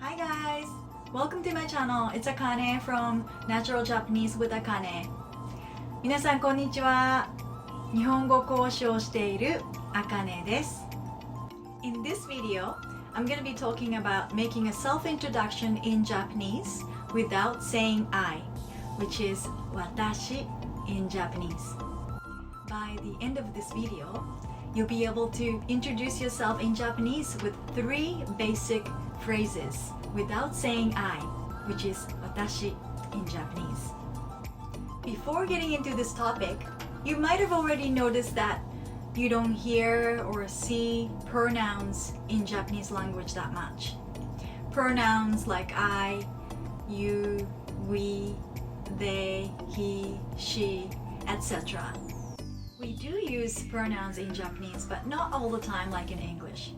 Hi guys! Welcome to my channel. It's Akane from Natural Japanese with Akane. 皆さんこんにちは。日本語講師をしているあかねです。In this video, I'm going to be talking about making a self-introduction in Japanese without saying I, which is 私 in Japanese. By the end of this video, you'll be able to introduce yourself in Japanese with 3 basic phrases without saying I, which is 私 in Japanese. Before getting into this topic, you might have already noticed that you don't hear or see pronouns in Japanese language that much. Pronouns like I, you, we, they, he, she, etc. We do use pronouns in Japanese, but not all the time like in English.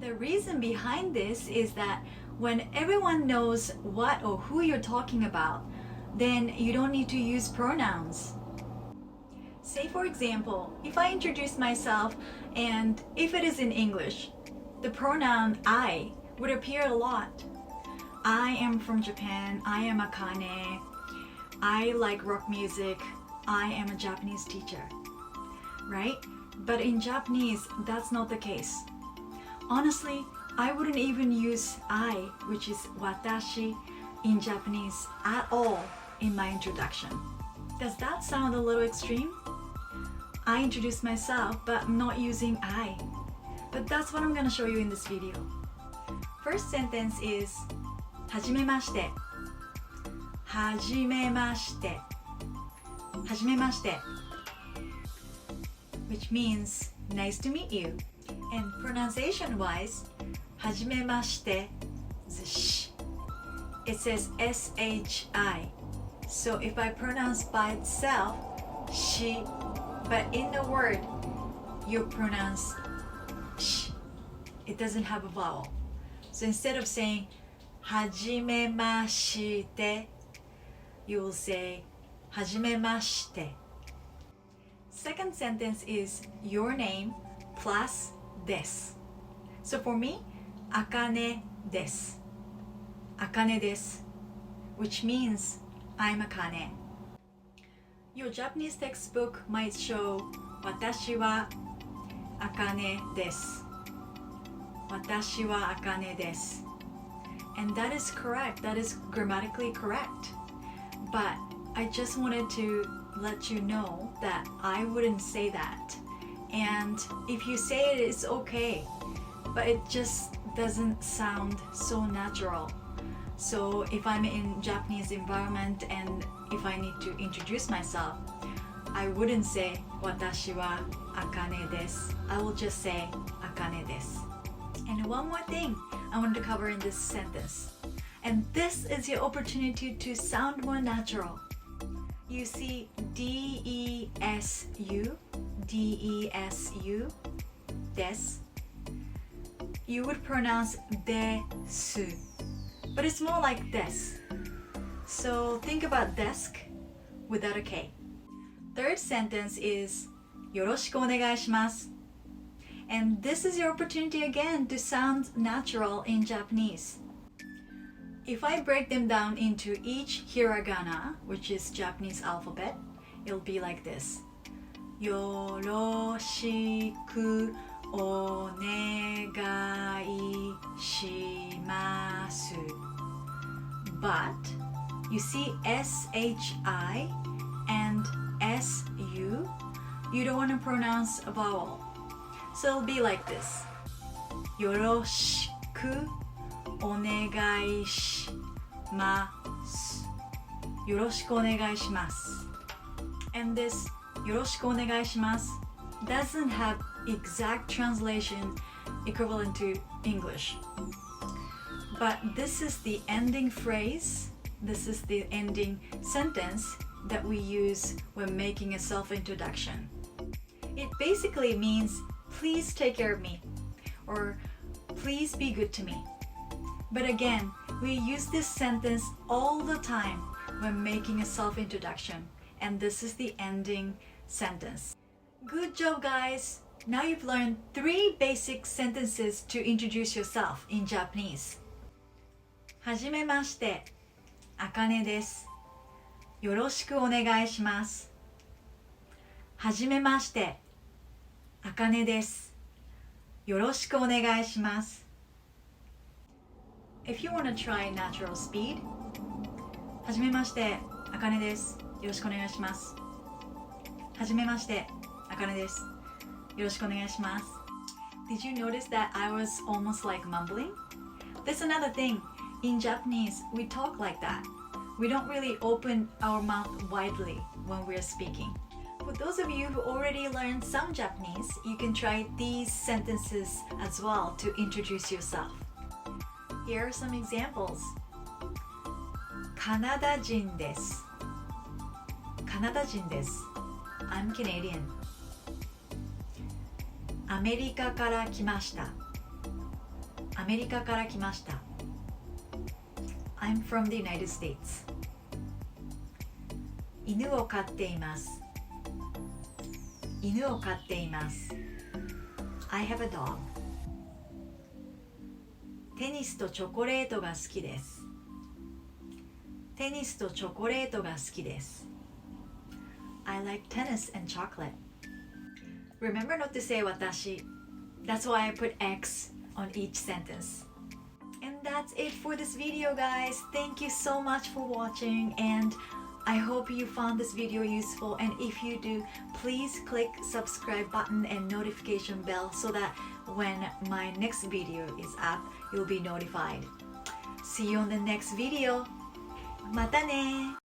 The reason behind this is that when everyone knows what or who you're talking about, then you don't need to use pronouns. Say for example, if I introduce myself and if it is in English, the pronoun I would appear a lot. I am from Japan, I am Akane, I like rock music, I am a Japanese teacher, right? But in Japanese, that's not the case. Honestly, I wouldn't even use I, which is watashi, in Japanese at all in my introduction. Does that sound a little extreme? I introduce myself, but I'm not using I. But that's what I'm going to show you in this video. First sentence is はじめまして。はじめまして。はじめまして。which means nice to meet you. And pronunciation wise, はじめまして is a sh. It says SHI. So if I pronounce by itself, she, but in the word, you pronounce sh. It doesn't have a vowel. So instead of saying はじめまして, you will say はじめまして. Second sentence is your name plus des. So for me, Akane des. Akane des, which means I'm Akane. Your Japanese textbook might show 私は Akane des. 私は Akane des. And that is correct. That is grammatically correct. But I just wanted to let you know that I wouldn't say that. And if you say it, it's okay. But it just doesn't sound so natural. So if I'm in Japanese environment and if I need to introduce myself, I wouldn't say 私は Akane des. I will just say Akane des. And one more thing I wanted to cover in this sentence. And this is your opportunity to sound more natural. You see D-E-S-U, D-E-S-U, des. You would pronounce desu, but it's more like des. So think about desk without a K. Third sentence is よろしくお願いします. And this is your opportunity again to sound natural in Japanese. If I break them down into each hiragana, which is Japanese alphabet, it'll be like this. よろしくお願いします. But you see SHI and SU, you don't want to pronounce a vowel. So it'll be like this. よろしくお願いします. よろしくお願いします. And this よろしくお願いします doesn't have exact translation equivalent to English. But this is the ending phrase, this is the ending sentence that we use when making a self-introduction. It basically means please take care of me or please be good to me. But again, we use this sentence all the time when making a self-introduction, and this is the ending sentence. Good job, guys! Now you've learned 3 basic sentences to introduce yourself in Japanese. はじめまして、あかねです。よろしくお願いします。はじめまして、あかねです。よろしくお願いします。If you want to try natural speed, はじめまして、あかねです。よろしくお願いします。はじめまして、あかねです。よろしくお願いします。Did you notice that I was almost like mumbling? That's another thing. In Japanese, we talk like that. We don't really open our mouth widely when we're speaking. For those of you who already learned some Japanese, you can try these sentences as well to introduce yourself. Here are some examples. カナダ人です。カナダ人です。I'm Canadian. アメリカから来ました。アメリカから来ました。I'm from the United States. 犬を飼っています。犬を飼っています。I have a dog. テニスとチョコレートが好きです。テニスとチョコレートが好きです。I like tennis and chocolate. Remember not to say 私. That's why I put X on each sentence. And that's it for this video, guys. Thank you so much for watching, and I hope you found this video useful. And if you do, please click subscribe button and notification bell so that when my next video is up, you'll be notified. See you on the next video. またね